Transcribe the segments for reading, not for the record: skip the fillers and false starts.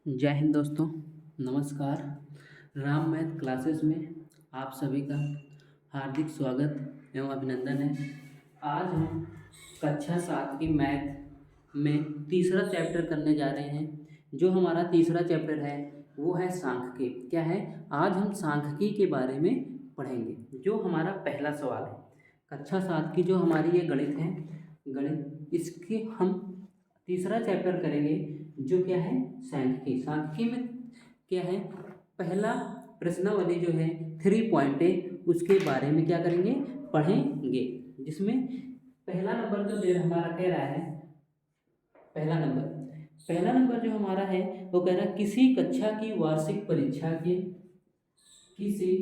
जय हिंद दोस्तों। नमस्कार। राम मैथ क्लासेस में आप सभी का हार्दिक स्वागत एवं अभिनंदन है। आज हम कक्षा 7 की मैथ में तीसरा चैप्टर करने जा रहे हैं। जो हमारा तीसरा चैप्टर है वो है सांख्यिकी। क्या है? आज हम सांख्यिकी के बारे में पढ़ेंगे। जो हमारा पहला सवाल है, कक्षा 7 की जो हमारी ये गणित है, गणित इसके हम तीसरा चैप्टर करेंगे जो क्या है? सांख्यिकी। सांख्यिकी में क्या है? पहला प्रश्नावली जो है 3 पॉइंट है, उसके बारे में क्या करेंगे? पढ़ेंगे। जिसमें पहला नंबर जो दे हमारा कह रहा है, पहला नंबर जो हमारा है वो कह रहा है किसी कक्षा की वार्षिक परीक्षा के किसी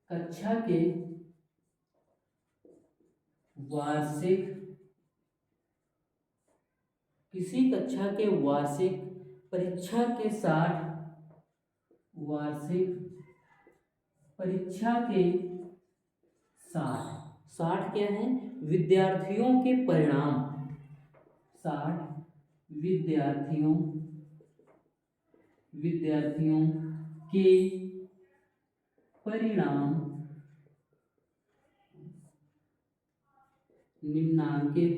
कक्षा के वार्षिक किसी कक्षा के वार्षिक परीक्षा के 60 वार्षिक परीक्षा के 60 क्या है? विद्यार्थियों के परिणाम। 60 विद्यार्थियों विद्यार्थियों के परिणाम निम्नांकित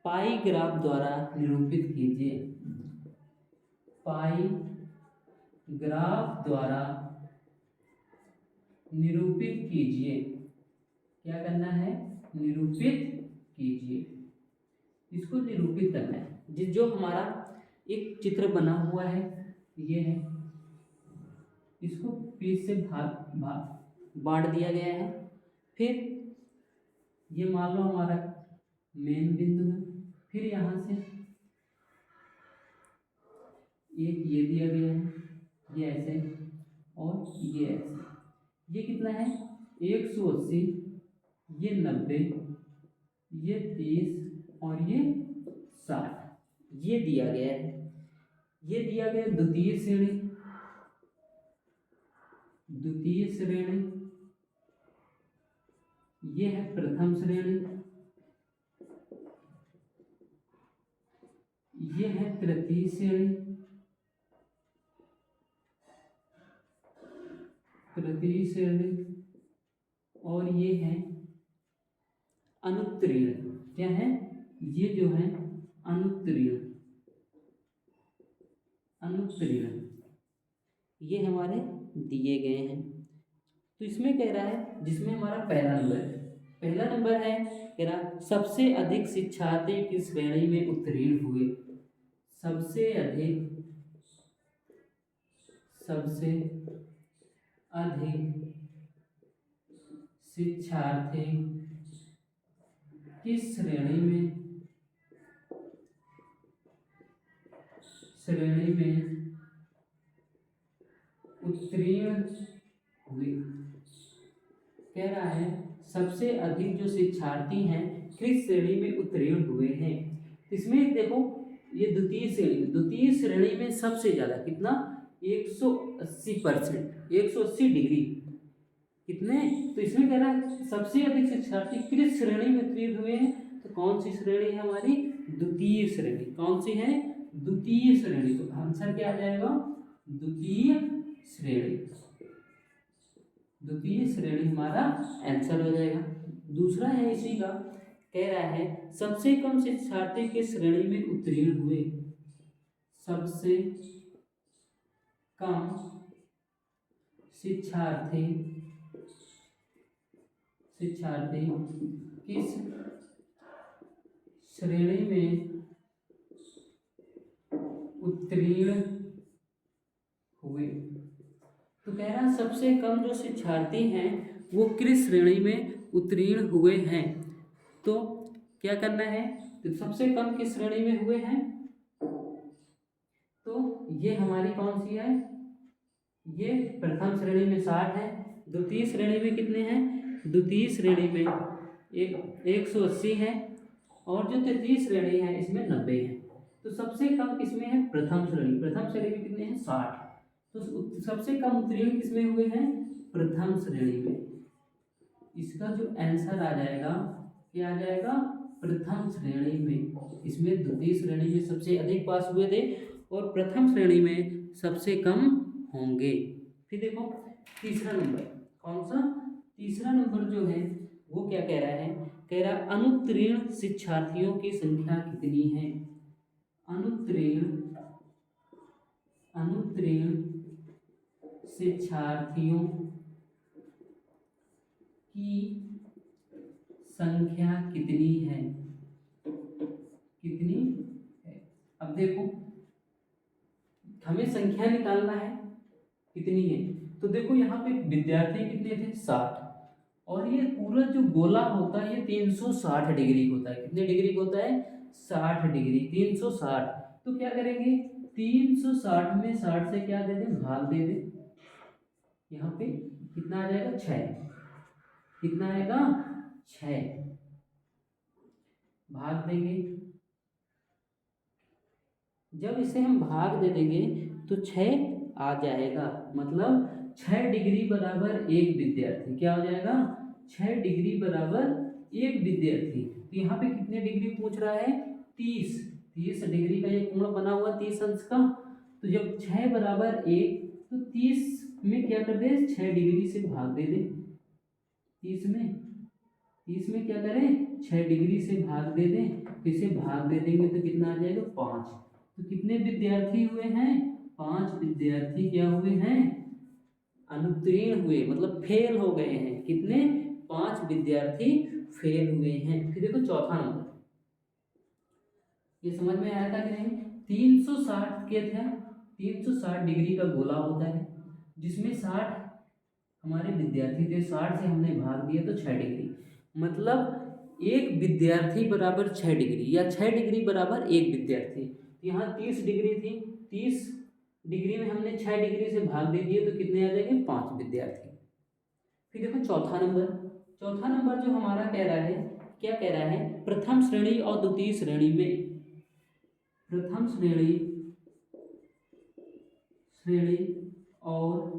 पाई ग्राफ द्वारा निरूपित कीजिए। पाई ग्राफ द्वारा निरूपित कीजिए। क्या करना है? निरूपित कीजिए। इसको निरूपित करना है। जो हमारा एक चित्र बना हुआ है, ये है, इसको बीच से बांट दिया गया है। फिर ये मान लो हमारा मेन बिंदु है। फिर यहाँ से एक ये दिया गया है, ये ऐसे और ये ऐसे। ये कितना है? 180, ये 90, ये 30 और ये 60। ये दिया गया है। ये दिया गया द्वितीय श्रेणी, ये है प्रथम श्रेणी, ये है तृतीय श्रेणी, और ये है अनुत्तीर्ण। क्या है? ये जो है अनुत्तीर्ण। ये हमारे दिए गए हैं। तो इसमें कह रहा है, जिसमें हमारा पहला नंबर है, कह रहा सबसे अधिक शिक्षार्थी किस श्रेणी में उत्तीर्ण हुए। सबसे अधिक शिक्षार्थी किस श्रेणी में उत्तीर्ण हुए। कह रहा है सबसे अधिक जो शिक्षार्थी हैं किस श्रेणी में उत्तीर्ण हुए हैं। इसमें देखो, ये द्वितीय श्रेणी में सबसे ज्यादा कितना? 180%, 180 डिग्री। कितने? तो इसमें कह रहा है सबसे अधिक शिक्षार्थी किस श्रेणी में उत्तीर्ण हुए हैं। तो कौन सी श्रेणी है हमारी? द्वितीय श्रेणी। कौन सी है? द्वितीय श्रेणी। तो आंसर क्या आ जाएगा? द्वितीय श्रेणी हमारा आंसर हो जाएगा। दूसरा है इसी का, कह रहा है सबसे कम शिक्षार्थी किस श्रेणी में उत्तीर्ण हुए। सबसे कम शिक्षार्थी किस श्रेणी में उत्तीर्ण हुए। तो कह रहा है सबसे कम जो शिक्षार्थी हैं वो किस श्रेणी में उत्तीर्ण हुए हैं। तो क्या करना है? तो सबसे कम किस श्रेणी में हुए हैं? तो ये हमारी कौन सी है? ये प्रथम श्रेणी में 60 है। द्वितीय श्रेणी में कितने हैं? द्वितीय श्रेणी में 180 है, और जो तृतीय श्रेणी है इसमें 90 है। तो सबसे कम किसमें है? प्रथम श्रेणी में कितने हैं? 60। तो सबसे कम उत्तीर्ण किसमें हुए हैं? प्रथम श्रेणी में। इसका जो आंसर आ जाएगा क्या आ जाएगा, प्रथम श्रेणी में। इसमें द्वितीय श्रेणी में सबसे अधिक पास हुए थे और प्रथम श्रेणी में सबसे कम होंगे। फिर देखो तीसरा नंबर, कौन सा, तीसरा नंबर जो है वो क्या कह रहा है, कह रहा अनुत्तीर्ण शिक्षार्थियों की संख्या कितनी है। अनुत्तीर्ण शिक्षार्थियों की संख्या कितनी है, कितनी है। अब देखो हमें संख्या निकालना है कितनी है, तो देखो यहाँ पे विद्यार्थी कितने थे, 60, और ये पूरा जो गोला होता है ये 360 डिग्री होता है। कितने डिग्री होता है, 60 डिग्री, 360। तो क्या करेंगे, 360 में 60 से क्या दे दें, भाग दे दें। यहाँ पे कितना आ जाएगा, 6, कितना आएगा, 6, भाग देंगे। जब इसे हम भाग दे देंगे तो 6 आ जाएगा, मतलब 6 डिग्री बराबर 1 विद्यार्थी। क्या हो जाएगा, 6 डिग्री बराबर 1 विद्यार्थी। तो यहाँ पे कितने डिग्री पूछ रहा है, 30 डिग्री का ये कोण बना हुआ 30 अंश का। तो जब 6 बराबर 1, तो 30 में क्या कर दे, 6 डिग्री से भाग दे दे। 30 में क्या करें, 6 डिग्री से भाग दे दें। तो इसे भाग दे देंगे तो कितना आ जाएगा, 5। तो कितने विद्यार्थी हुए हैं, 5 विद्यार्थी क्या हुए हैं, अनुत्तीर्ण हुए, मतलब फेल हो गए हैं। कितने, 5 विद्यार्थी फेल हुए हैं। फिर देखो चौथा नंबर, ये समझ में आया था कि नहीं, 360 के थे, 360 डिग्री का गोला होता है जिसमें 60 हमारे विद्यार्थी थे, 60 से हमने भाग दिया तो 6 डिग्री, मतलब 1 विद्यार्थी बराबर 6 डिग्री, या 6 डिग्री बराबर 1 विद्यार्थी। यहाँ 30 डिग्री थी, 30 डिग्री में हमने 6 डिग्री से भाग दे दिए तो कितने आ जाएंगे, 5 विद्यार्थी। फिर देखो चौथा नंबर, चौथा नंबर जो हमारा कह रहा है, क्या कह रहा है, प्रथम श्रेणी और द्वितीय श्रेणी में, प्रथम श्रेणी और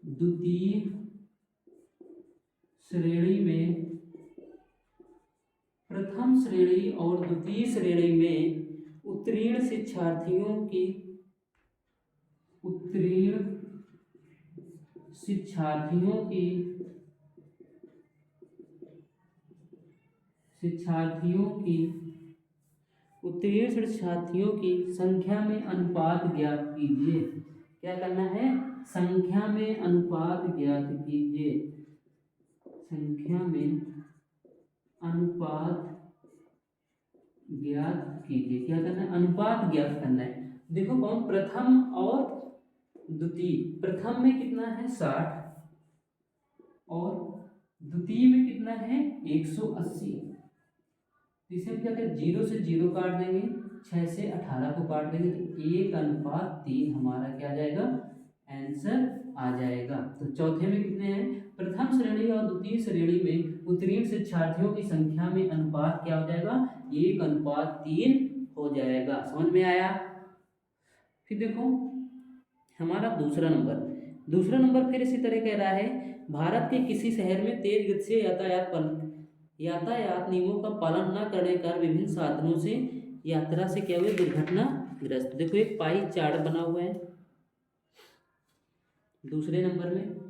द्वितीय श्रेणी में, प्रथम श्रेणी और द्वितीय श्रेणी में उत्तीर्ण शिक्षार्थियों की, उत्तीर्ण शिक्षार्थियों की उत्तीर्ण शिक्षार्थियों की संख्या में अनुपात ज्ञात कीजिए। क्या करना है, संख्या में अनुपात ज्ञात कीजिए, संख्या में अनुपात ज्ञात कीजिए। क्या करना है, अनुपात ज्ञात करना है। देखो कौन, प्रथम और द्वितीय, प्रथम में कितना है, 60, और द्वितीय में कितना है, 180। इसे हम क्या करें, 0 से 0 काट देंगे, 6 से 18 को काट देंगे, तो 1:3 हमारा क्या आ जाएगा, आंसर आ जाएगा। तो चौथे में कितने हैं, प्रथम श्रेणी और द्वितीय श्रेणी में उत्तीर्ण शिक्षार्थियों की संख्या में अनुपात क्या हो जाएगा, 1:3 हो जाएगा। समझ में आया। फिर देखो हमारा दूसरा नंबर फिर इसी तरह कह रहा है, भारत के किसी शहर में तेज गति से यातायात नियमों का पालन न करने का विभिन्न साधनों से यात्रा से क्या हुए, दुर्घटनाग्रस्त। देखो एक पाई चार्ट बना हुआ है दूसरे नंबर में,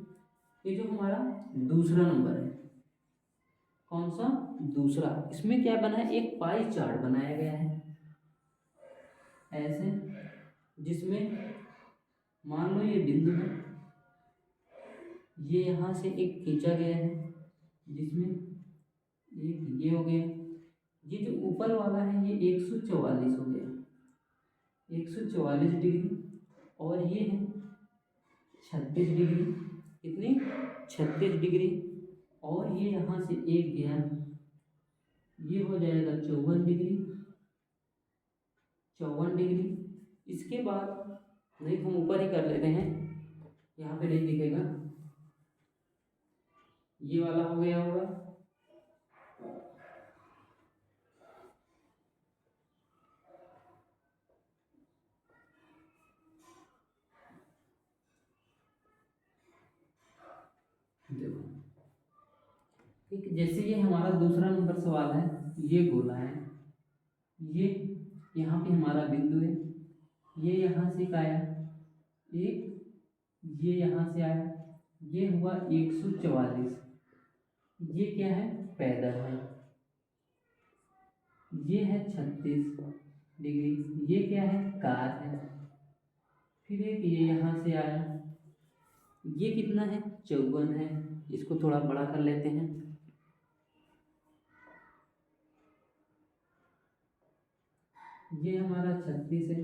ये जो हमारा दूसरा नंबर है, कौन सा, दूसरा, इसमें क्या बना है, एक पाई चार्ट बनाया गया है ऐसे, जिसमें मान लो ये बिंदु है, ये यहाँ से एक खींचा गया है, जिसमें ये हो गया, ये जो ऊपर वाला है ये 144 हो गया, 144 डिग्री, और ये है 36 डिग्री, कितनी, 36 डिग्री, और ये यहाँ से एक गया, ये हो जाएगा 54 डिग्री, 54 डिग्री। इसके बाद नहीं हम ऊपर ही कर लेते हैं, यहाँ पे नहीं दिखेगा, ये वाला हो गया होगा, देखो ठीक, जैसे ये हमारा दूसरा नंबर सवाल है, ये गोला है, ये यहाँ पे हमारा बिंदु है, ये यहाँ से आया एक, ये यहाँ से आया, ये हुआ 144, ये क्या है, पैदल है, ये है 36 डिग्री, ये क्या है, कार है, फिर एक ये यहाँ से आया, ये कितना है, 54 है, इसको थोड़ा बड़ा कर लेते हैं, ये हमारा 36 है,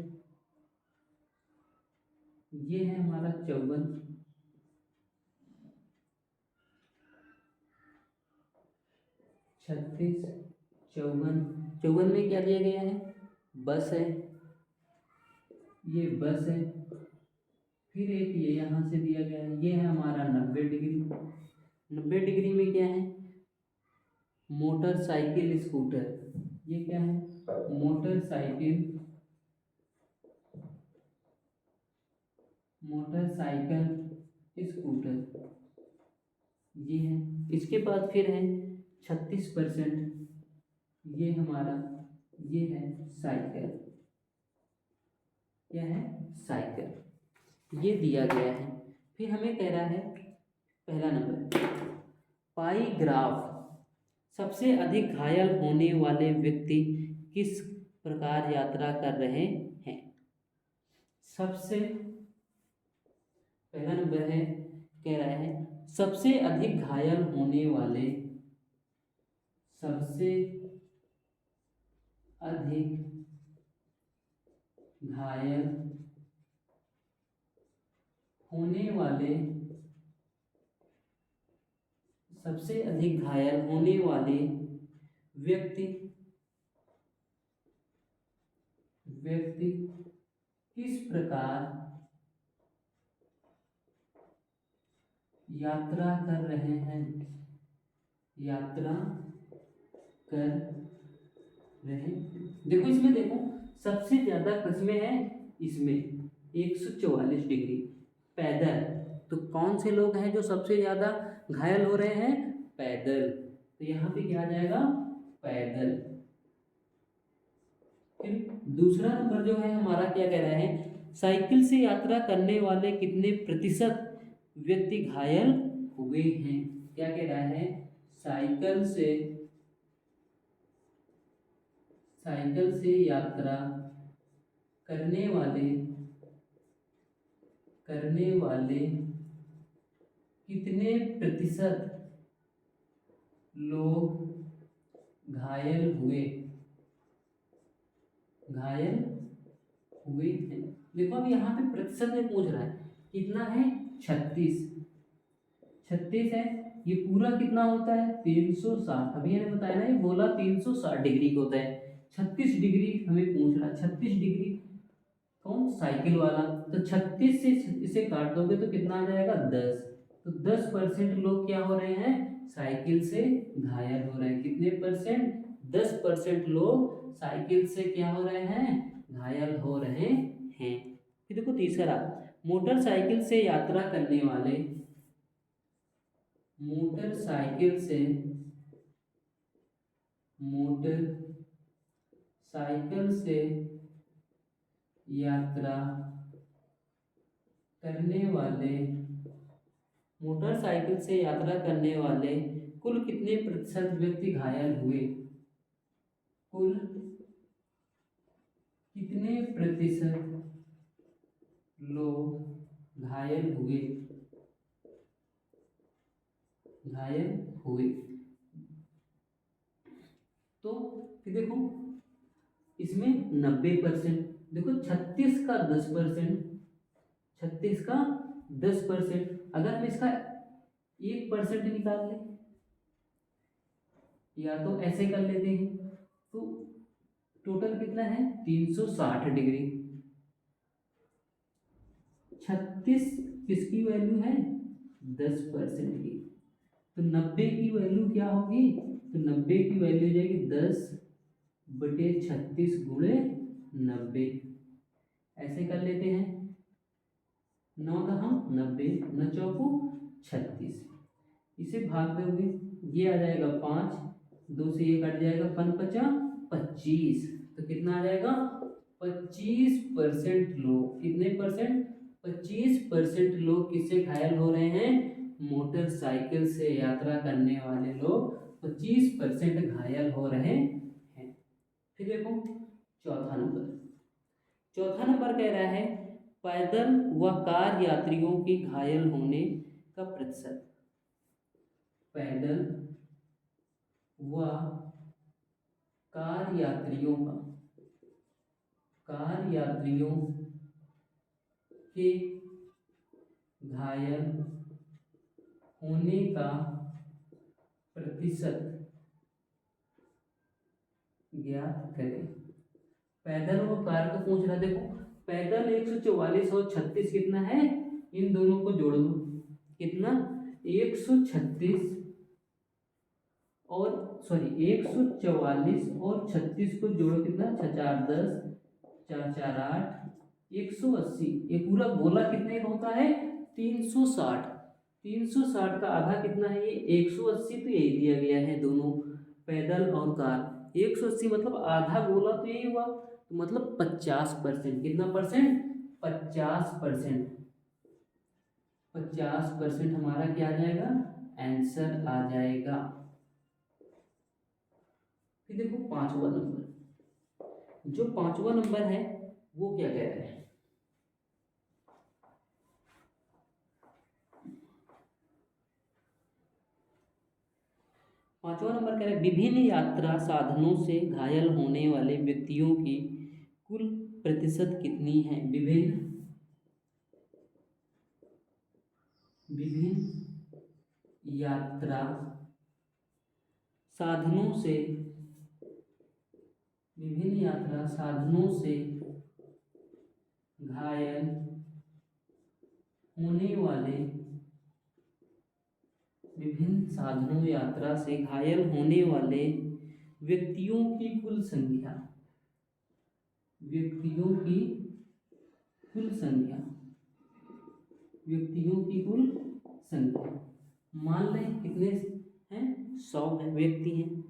ये है हमारा 54, 36, 54, 54 में क्या दिया गया है, बस है, ये बस है, फिर एक ये यहाँ से दिया गया है, ये है हमारा 90 डिग्री, 90 डिग्री में क्या है, मोटरसाइकिल स्कूटर, ये क्या है, मोटरसाइकिल स्कूटर, ये है, इसके बाद फिर है 36%, ये हमारा, ये है साइकिल, क्या है, साइकिल, ये दिया गया है। फिर हमें कह रहा है पहला नंबर, पाई ग्राफ, सबसे अधिक घायल होने वाले व्यक्ति किस प्रकार यात्रा कर रहे हैं। सबसे पहला नंबर है, कह रहा है सबसे अधिक घायल होने वाले, सबसे अधिक घायल होने वाले, सबसे अधिक घायल होने वाले व्यक्ति किस प्रकार यात्रा कर रहे हैं, यात्रा कर रहे, देखो इसमें देखो सबसे ज्यादा किसमें है, इसमें 144 डिग्री पैदल, तो कौन से लोग हैं जो सबसे ज्यादा घायल हो रहे हैं, पैदल, तो यहाँ पे क्या आ जाएगा, पैदल। फिर दूसरा नंबर जो है हमारा क्या कह रहा है, साइकिल से यात्रा करने वाले कितने प्रतिशत व्यक्ति घायल हुए हैं, क्या कह रहा है, साइकिल से यात्रा करने वाले कितने प्रतिशत लोग घायल हुए हैं। देखो अब यहाँ पे प्रतिशत में पूछ रहा है, कितना है, 36 है, ये पूरा कितना होता है, 360, अभी मैंने बताया ना, ये बोला 360 डिग्री का होता है, 36 डिग्री हमें पूछ रहा है, 36 डिग्री कौन, साइकिल वाला, तो 36 से इसे काट दोगे तो कितना आ जाएगा, 10, तो 10% लोग क्या हो रहे हैं, साइकिल से घायल हो रहे हैं, कितने परसेंट, 10% लोग साइकिल से क्या हो रहे हैं, घायल हो रहे हैं। फिर देखो तीसरा, मोटरसाइकिल से यात्रा करने वाले, मोटरसाइकिल से यात्रा करने वाले, मोटरसाइकिल से यात्रा करने वाले कुल कितने प्रतिशत व्यक्ति घायल हुए, कुल कितने प्रतिशत लोग घायल हुए, तो फिर देखो इसमें 90%, देखो 36 का 10%, 36 का 10%, अगर हम इसका 1% निकाल लें, या तो ऐसे कर लेते हैं, तो टोटल कितना है, 360 डिग्री, 36 किसकी वैल्यू है, 10% की, तो 90 की वैल्यू क्या होगी, तो 90 की वैल्यू हो जाएगी 10/36 गुणे 90, ऐसे कर लेते हैं, 9 10 90, 9 चौको 36, इसे भाग दोगे ये आ जाएगा 5, 2 से ये कट जाएगा, 5 पचा 25, तो कितना आ जाएगा 25% लोग, कितने परसेंट, 25% लोग किससे घायल हो रहे हैं, मोटरसाइकिल से यात्रा करने वाले लोग 25% घायल हो रहे हैं। फिर देखो चौथा नंबर, चौथा नंबर कह रहा है पैदल व कार यात्रियों के घायल होने का प्रतिशत, पैदल व कार यात्रियों का, कार यात्रियों के घायल होने का प्रतिशत ज्ञात करें। पैदल और कार को पूछ रहा, देखो पैदल 144 और 36 कितना है, इन दोनों को जोड़ दो, कितना 136 और 144 और 36 को जोड़ो, कितना 6 4 10, 4 4 8, 180, ये पूरा गोला कितने का होता है 360, 360 का आधा कितना है ये 180, तो यही दिया गया है दोनों पैदल और कार, 180 मतलब आधा गोला, तो यही हुआ, तो मतलब 50%, कितना परसेंट 50%, 50% हमारा क्या आ जाएगा आंसर आ जाएगा। फिर देखो पांचवा नंबर, जो पांचवा नंबर है वो क्या कह रहा है, पांचवा नंबर कह रहा है विभिन्न यात्रा साधनों से घायल होने वाले व्यक्तियों की कुल प्रतिशत कितनी है, विभिन्न यात्रा साधनों से, विभिन्न यात्रा साधनों से घायल होने वाले, विभिन्न साधनों यात्रा से घायल होने वाले व्यक्तियों की कुल संख्या, व्यक्तियों की कुल संख्या, व्यक्तियों की कुल संख्या, मान लें कितने हैं 100 व्यक्ति हैं,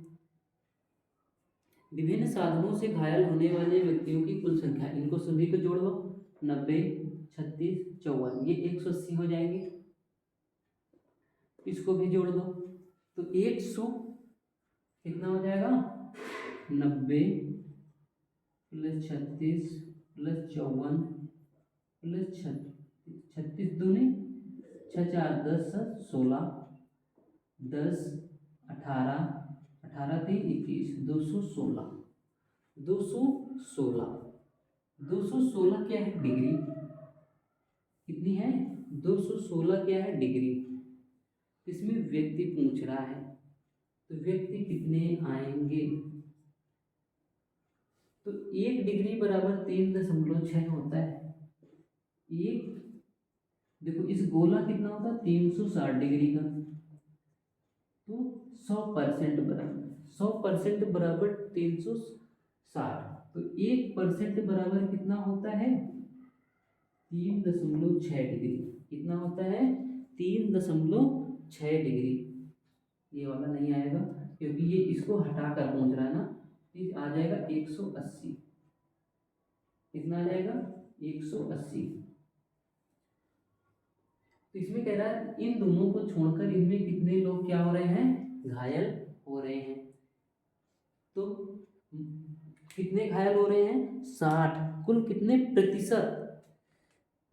विभिन्न साधनों से घायल होने वाले व्यक्तियों की कुल संख्या, इनको सभी को जोड़ दो, 90 36 54, ये 180 हो जाएंगे, इसको भी जोड़ दो, तो 100 कितना हो जाएगा 90 प्लस 36 प्लस 54 प्लस 36 दूनी 6 4 10 16 10 18 18 3 21 216, 216, 216 क्या है डिग्री, कितनी है 216 क्या है डिग्री, इसमें व्यक्ति पूछ रहा है, तो व्यक्ति कितने आएंगे, तो 1 डिग्री बराबर 3.6 होता है, एक देखो इस गोला कितना होता है 360 डिग्री का, तो 100% बराबर 100% बराबर 360, तो 1% बराबर कितना होता है 3.6 डिग्री, कितना होता है 3.6 डिग्री, ये वाला नहीं आएगा क्योंकि ये इसको हटाकर पूछ रहा है ना, तो आ जाएगा 180, कितना आ जाएगा 180, तो इसमें कह रहा है इन दोनों को छोड़कर इनमें कितने लोग क्या हो रहे हैं घायल हो रहे हैं, तो कितने घायल हो रहे हैं 60, कुल कितने प्रतिशत,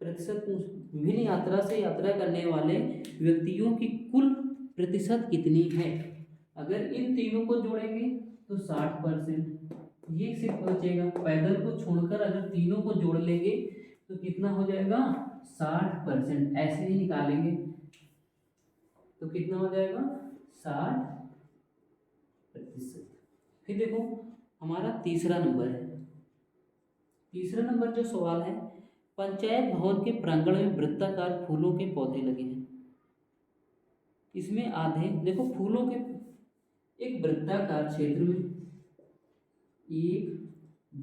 प्रतिशत विभिन्न यात्रा से यात्रा करने वाले व्यक्तियों की कुल प्रतिशत कितनी है, अगर इन तीनों को जोड़ेंगे तो 60%, ये सिर्फ बचेगा, पैदल को छोड़कर अगर तीनों को जोड़ लेंगे तो कितना हो जाएगा 60%, ऐसे ही निकालेंगे तो कितना हो जाएगा 60%। फिर देखो हमारा तीसरा नंबर है, तीसरा नंबर जो सवाल है, पंचायत भवन के प्रांगण में वृत्ताकार फूलों के पौधे लगे हैं, इसमें आधे देखो फूलों के एक वृत्ताकार क्षेत्र में, एक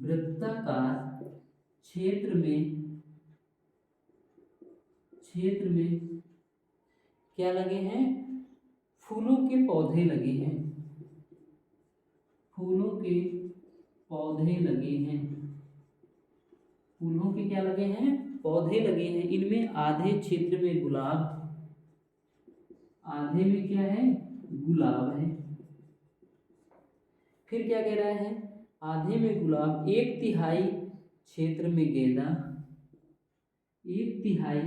वृत्ताकार क्षेत्र में क्या लगे हैं फूलों के पौधे लगे हैं, फूलों के पौधे लगे हैं, फूलों के क्या लगे हैं, पौधे लगे हैं। इनमें आधे क्षेत्र में गुलाब, आधे में क्या है, गुलाब है। फिर क्या कह रहा है, आधे में गुलाब, एक तिहाई क्षेत्र में गेंदा, एक तिहाई,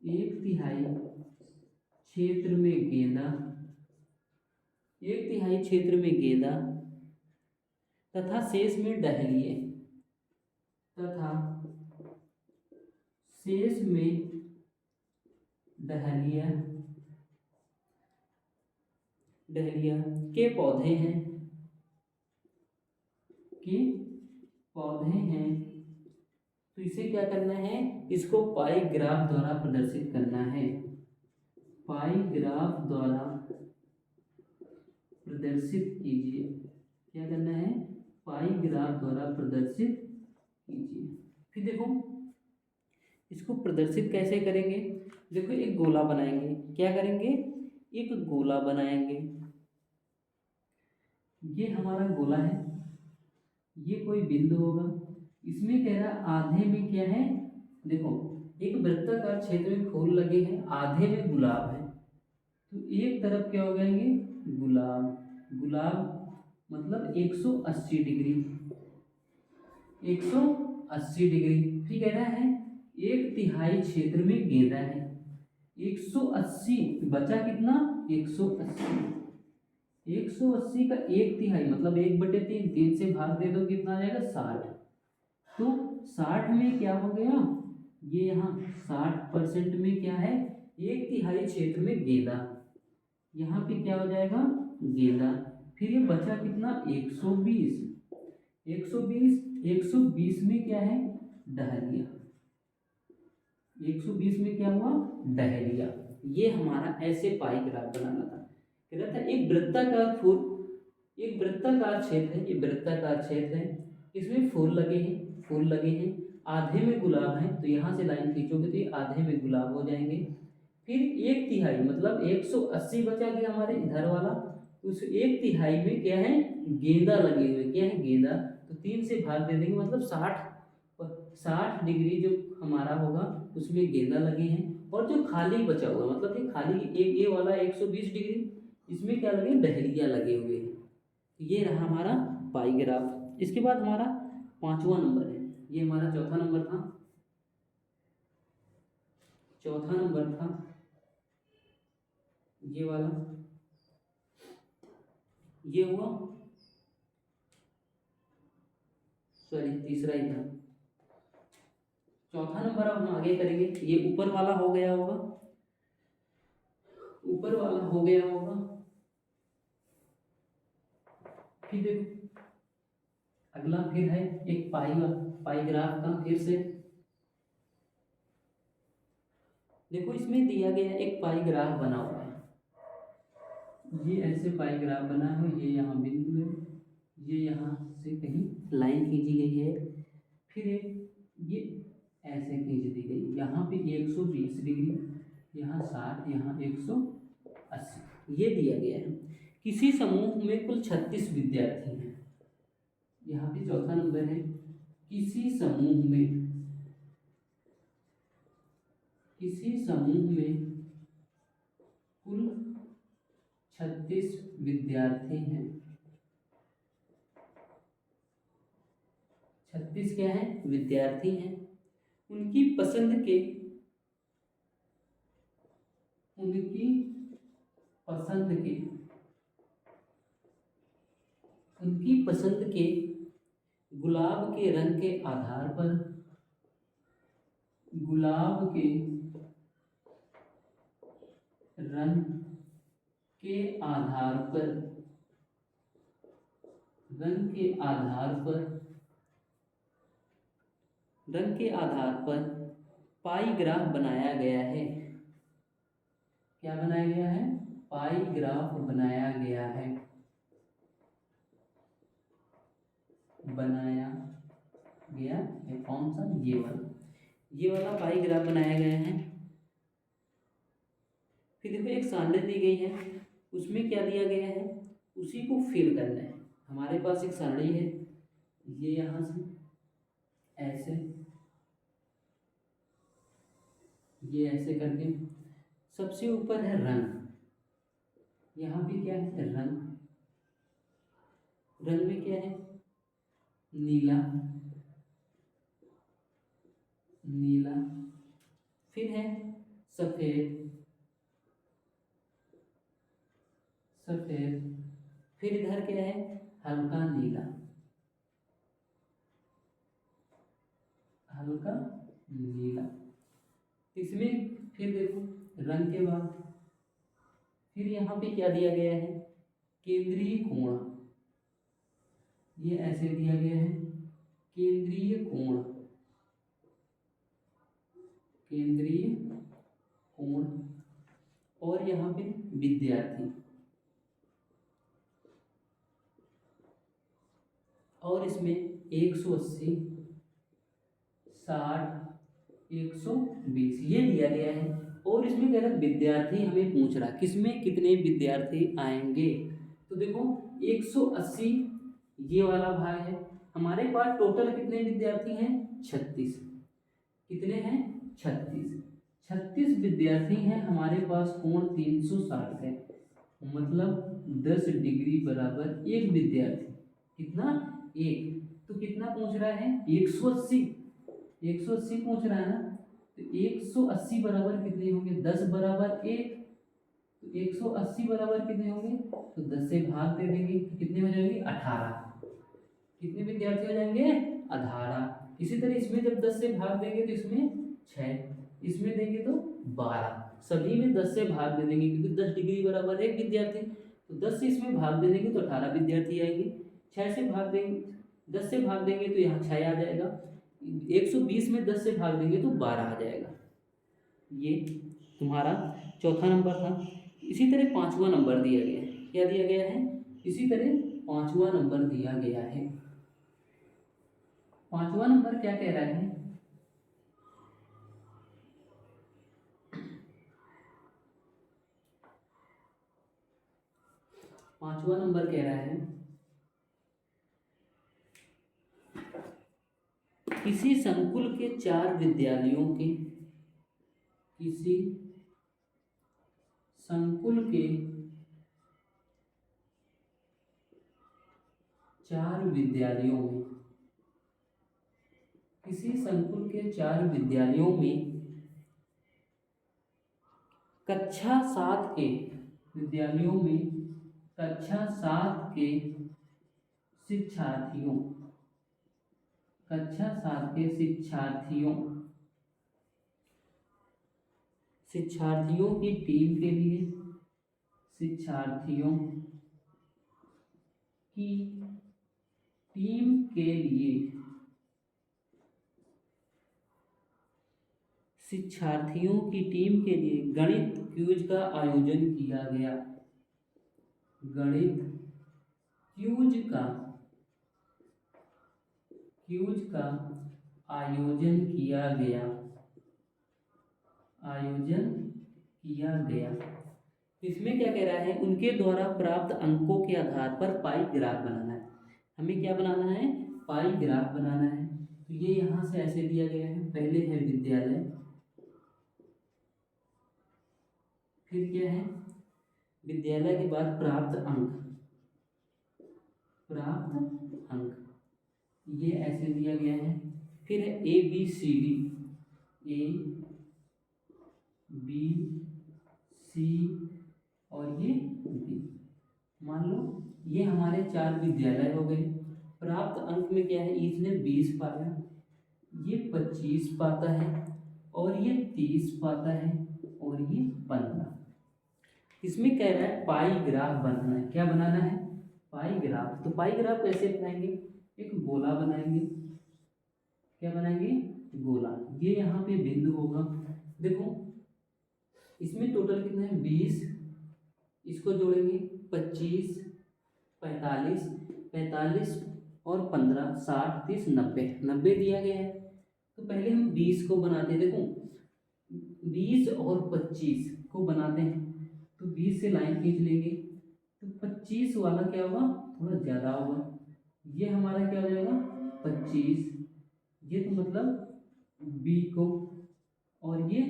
एक तिहाई क्षेत्र में गेंदा, एक तिहाई क्षेत्र में गेंदा तथा शेष में डहलिए, तथा शेष में डहलिया, डहलिया के पौधे हैं, के पौधे हैं। तो इसे क्या करना है, इसको पाई ग्राफ द्वारा प्रदर्शित करना है, पाई ग्राफ द्वारा प्रदर्शित कीजिए। क्या करना है, पाई ग्राफ द्वारा प्रदर्शित कीजिए। फिर देखो इसको प्रदर्शित कैसे करेंगे, देखो एक गोला बनाएंगे, क्या करेंगे, एक गोला बनाएंगे। ये हमारा गोला है, ये कोई बिंदु होगा, इसमें कह रहा आधे में क्या है, देखो एक वृत्ताकार क्षेत्र में फूल लगे हैं, आधे में गुलाब है, तो एक तरफ क्या हो जाएंगे, गुलाब, गुलाब मतलब 180 डिग्री, 180 डिग्री। फिर कह रहा है एक तिहाई क्षेत्र में गेंदा है, 180 बचा कितना, 180, 180 का एक तिहाई मतलब 1/3, 3 से भाग दे दो कितना आ जाएगा, 60। तो 60 में क्या हो गया, ये यहाँ 60% में क्या है, एक तिहाई क्षेत्र में गेंदा, यहाँ पे क्या हो जाएगा, गेंदा। फिर ये बचा कितना, 120, 120, 120 में क्या है, डहलिया, 120 में क्या हुआ, डहलिया। ये हमारा ऐसे पाई ग्राफ बनाना था। कह रहा था एक वृत्ताकार फूल, एक वृत्ताकार क्षेत्र है, ये वृत्ताकार क्षेत्र है, इसमें फूल लगे हैं, फूल लगे हैं, आधे में गुलाब है, तो यहाँ से लाइन खींचोगे तो ये आधे में गुलाब हो जाएंगे। फिर एक तिहाई मतलब 180 बचा गया हमारे इधर वाला, उस एक तिहाई में क्या है, गेंदा लगे हुए, क्या है, गेंदा, तो 3 से भाग दे देंगे मतलब 60 डिग्री जो हमारा होगा उसमें गेंदा लगे हैं। और जो खाली बचा हुआ मतलब ये खाली एक ये वाला 120 डिग्री, इसमें क्या लगे, डहलिया लगे हुए हैं। ये रहा हमारा पाई ग्राफ। इसके बाद हमारा 5वां नंबर है, ये हमारा चौथा नंबर था, चौथा नंबर था ये वाला, ये हुआ, सॉरी तीसरा ही था। चौथा नंबर अब हम आगे करेंगे, ये ऊपर वाला हो गया होगा, ऊपर वाला हो गया होगा। फिर देखो अगला फिर है एक पाई ग्राफ का, फिर से देखो इसमें दिया गया एक पाई ग्राफ बना हुआ है, ये ऐसे पाई ग्राफ बना है, ये यहाँ बिंदु है, ये यहाँ से कहीं लाइन खींची गई है, फिर ये ऐसे खींच दी गई, यहाँ पे 120 डिग्री, यहाँ 60, यहाँ 180, ये दिया गया है। किसी समूह में कुल 36 विद्यार्थी हैं, यहाँ पे चौथा नंबर है, किसी समूह में, किसी समूह में कुल 36 विद्यार्थी हैं, 36 क्या है, विद्यार्थी हैं। उनकी पसंद के, उनकी पसंद के, उनकी पसंद के गुलाब के रंग के आधार पर, गुलाब के रंग के आधार पर, रंग के आधार पर, रंग के आधार पर पाई ग्राफ बनाया गया है। क्या बनाया गया है, पाई ग्राफ बनाया गया है, बनाया गया है। कौन सा, ये वाला, ये वाला पाई ग्राफ बनाया गया है। कि देखो एक सारणी दी गई है, उसमें क्या दिया गया है, उसी को फिल करना है। हमारे पास एक सारणी है, ये यहाँ से ऐसे, ये ऐसे करके सबसे ऊपर है रंग, यहाँ पे क्या है रंग, रंग में क्या है नीला, नीला, फिर है सफेद, सफेद, फिर इधर क्या है हल्का नीला, हल्का नीला। इसमें फिर देखो रंग के बाद फिर यहाँ पे क्या दिया गया है, केंद्रीय कोण, ये ऐसे दिया गया है केंद्रीय कोण, केंद्रीय कोण, और यहाँ पे विद्यार्थी, और इसमें 180, 60, 120 ये दिया गया है। और इसमें कह रहा है विद्यार्थी हमें पूछ रहा है किसमें कितने विद्यार्थी आएंगे। तो देखो 180 ये वाला भाग है, हमारे पास टोटल कितने विद्यार्थी हैं 36, कितने हैं 36, 36 विद्यार्थी हैं हमारे पास, कोण 360 है, मतलब 10 डिग्री बराबर एक विद्यार्थी, कितना एक, तो कितना पूछ रहा है 180, 180 पूछ रहा है ना, तो 180 बराबर कितने होंगे 10 बराबर एक, तो 180 बराबर कितने होंगे, तो 10 से भाग दे देंगे तो कितने हो जाएंगे 18, कितने विद्यार्थी हो जाएंगे 18। इसी तरह इसमें जब 10 से भाग देंगे तो इसमें 6, इसमें देंगे तो 12, सभी में 10 से भाग दे देंगे क्योंकि 10 डिग्री बराबर एक विद्यार्थी, तो 10 से इसमें भाग दे देंगे तो 18 विद्यार्थी आएंगे, 6 से भाग देंगे, 10 से भाग देंगे तो यहाँ 6 आ जाएगा, 120 में 10 से भाग देंगे तो 12 आ जाएगा। ये तुम्हारा चौथा नंबर था। इसी तरह पांचवा नंबर दिया गया है, क्या दिया गया है, इसी तरह पांचवा नंबर दिया गया है। पांचवा नंबर क्या कह रहा है, पांचवा नंबर कह रहा है किसी संकुल के 4 विद्यालयों के, किसी संकुल के 4 विद्यालयों में, किसी संकुल के 4 विद्यालयों में कक्षा 7 के विद्यालयों में, कक्षा 7 के शिक्षार्थियों, कक्षा 7 के शिक्षार्थियों, शिक्षार्थियों की टीम के लिए, शिक्षार्थियों की टीम के लिए, शिक्षार्थियों की टीम के लिए गणित क्विज का आयोजन किया गया, गणित क्विज का आयोजन किया गया, आयोजन किया गया। इसमें क्या कह रहा है, उनके द्वारा प्राप्त अंकों के आधार पर पाई ग्राफ बनाना है, हमें क्या बनाना है पाई ग्राफ बनाना है। तो ये यहाँ से ऐसे दिया गया है, पहले है विद्यालय, फिर क्या है विद्यालय के बाद प्राप्त अंक, प्राप्त अंक, ये ऐसे दिया गया है। फिर है A B C D, A B C और ये डी, मान लो ये हमारे 4 विद्यालय हो गए। प्राप्त अंक में क्या है, इसने 20 पाया, ये 25 पाता है, और ये 30 पाता है, और ये 15। इसमें कह रहा है पाई ग्राफ बनाना है, क्या बनाना है पाई ग्राफ। तो पाई ग्राफ कैसे बनाएंगे, एक गोला बनाएंगे, क्या बनाएंगे गोला, ये यहाँ पे बिंदु होगा। देखो इसमें टोटल कितना है 20, इसको जोड़ेंगे 25, 45, 45 और 15, 60, 30, 90, 90 दिया गया है। तो पहले हम 20 को बनाते हैं, देखो 20 और 25 को बनाते हैं, तो 20 से लाइन खींच लेंगे तो 25 वाला क्या होगा, थोड़ा ज़्यादा होगा। ये हमारा क्या हो जाएगा 25, ये तो मतलब बी को, और ये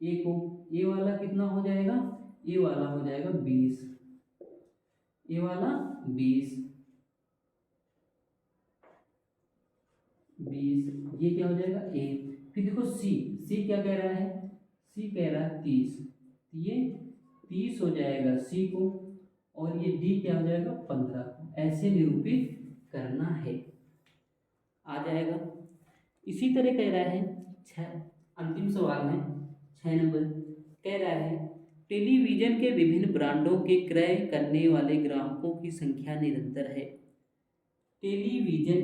ए को, ए वाला कितना हो जाएगा, ए वाला हो जाएगा 20, ए वाला 20, ये क्या हो जाएगा ए। फिर देखो सी, सी क्या कह रहा है, सी कह रहा है 30, ये 30 हो जाएगा सी को, और ये डी क्या हो जाएगा 15। ऐसे निरूपित करना है, आ जाएगा। इसी तरह कह रहा है अंतिम सवाल है 6 नंबर, कह रहा है टेलीविजन के विभिन्न ब्रांडों के क्रय करने वाले ग्राहकों की संख्या निरंतर है। टेलीविजन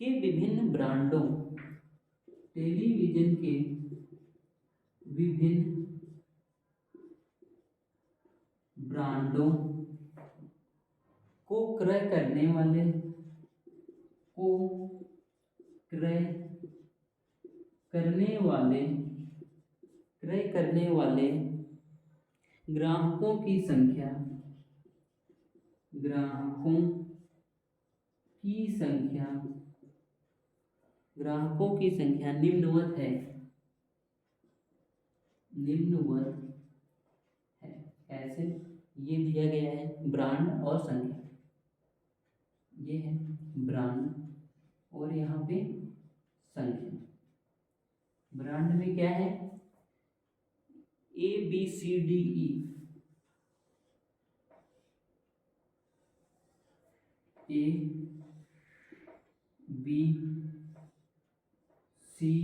के विभिन्न ब्रांडों, टेलीविजन के विभिन्न ब्रांडों को क्रय करने वाले ग्राहकों की संख्या निम्नवत है। ऐसे ये दिया गया है ब्रांड और संख्या, ये है ब्रांड और यहाँ पे संख्या। ब्रांड में क्या है A B C D E, A B C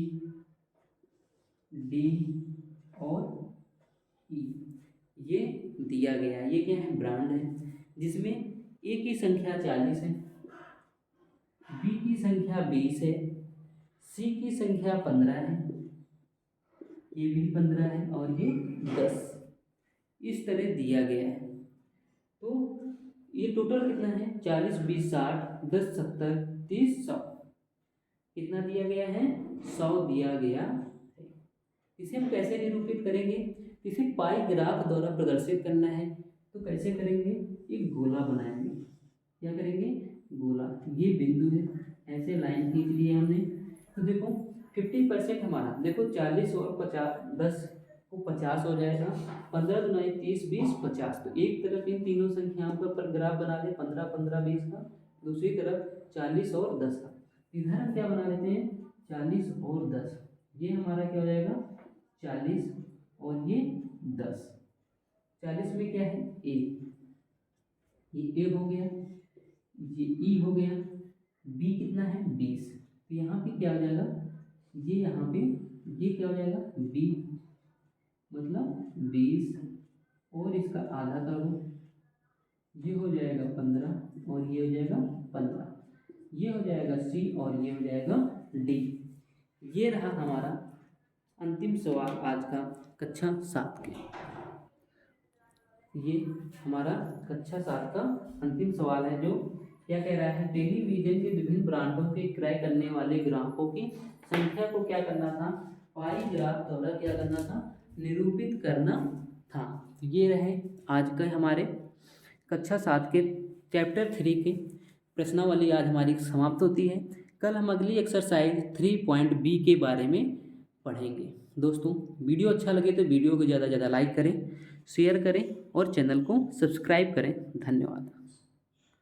D और ई, ये दिया गया है। ये क्या है ब्रांड है, जिसमें ए की संख्या 40 है, बी की संख्या 20 है, सी की संख्या 15 है, ये भी 15 है और ये 10, इस तरह दिया गया है। तो ये टोटल कितना है 40 20 60 10 70 30 100, कितना दिया गया है 100 दिया गया है। इसे हम कैसे निरूपित करेंगे, इसे पाई ग्राफ द्वारा प्रदर्शित करना है। तो कैसे करेंगे, एक गोला बनाएंगे, क्या करेंगे गोला, ये बिंदु है, ऐसे लाइन खींच ली है हमने। तो देखो 50% हमारा, देखो 40 और 50 10 को 50 हो जाएगा, 15 दूनी 30 20 50। तो एक तरफ इन तीनों संख्याओं का पर ग्राफ बना दे 15 15 20 का, दूसरी तरफ 40 और 10 का। इधर हम क्या बना लेते हैं 40 और 10, ये हमारा क्या हो जाएगा 40 और ये 10। 40 में क्या है ए, ये ए हो गया, ये ई हो गया, बी कितना है 20। तो यहाँ पे क्या हो जाएगा, ये यहाँ पे ये क्या हो जाएगा बी, मतलब 20 और इसका आधा कर दो, ये हो जाएगा 15 और ये हो जाएगा 15, ये हो जाएगा सी और ये हो जाएगा डी। ये रहा हमारा अंतिम सवाल आज का कक्षा 7 के। ये हमारा कक्षा 7 का अंतिम सवाल है, जो क्या कह रहा है टेलीविजन के विभिन्न ब्रांडों के क्रय करने वाले ग्राहकों की संख्या को क्या करना था, पाई ग्राफ द्वारा क्या करना था, निरूपित करना था। ये रहे आज का हमारे कक्षा 7 के चैप्टर 3 के प्रश्नावली आज हमारी समाप्त होती है। कल हम अगली एक्सरसाइज 3.b के बारे में पढ़ेंगे। दोस्तों वीडियो अच्छा लगे तो वीडियो को ज़्यादा से ज़्यादा लाइक करें, शेयर करें और चैनल को सब्सक्राइब करें। धन्यवाद।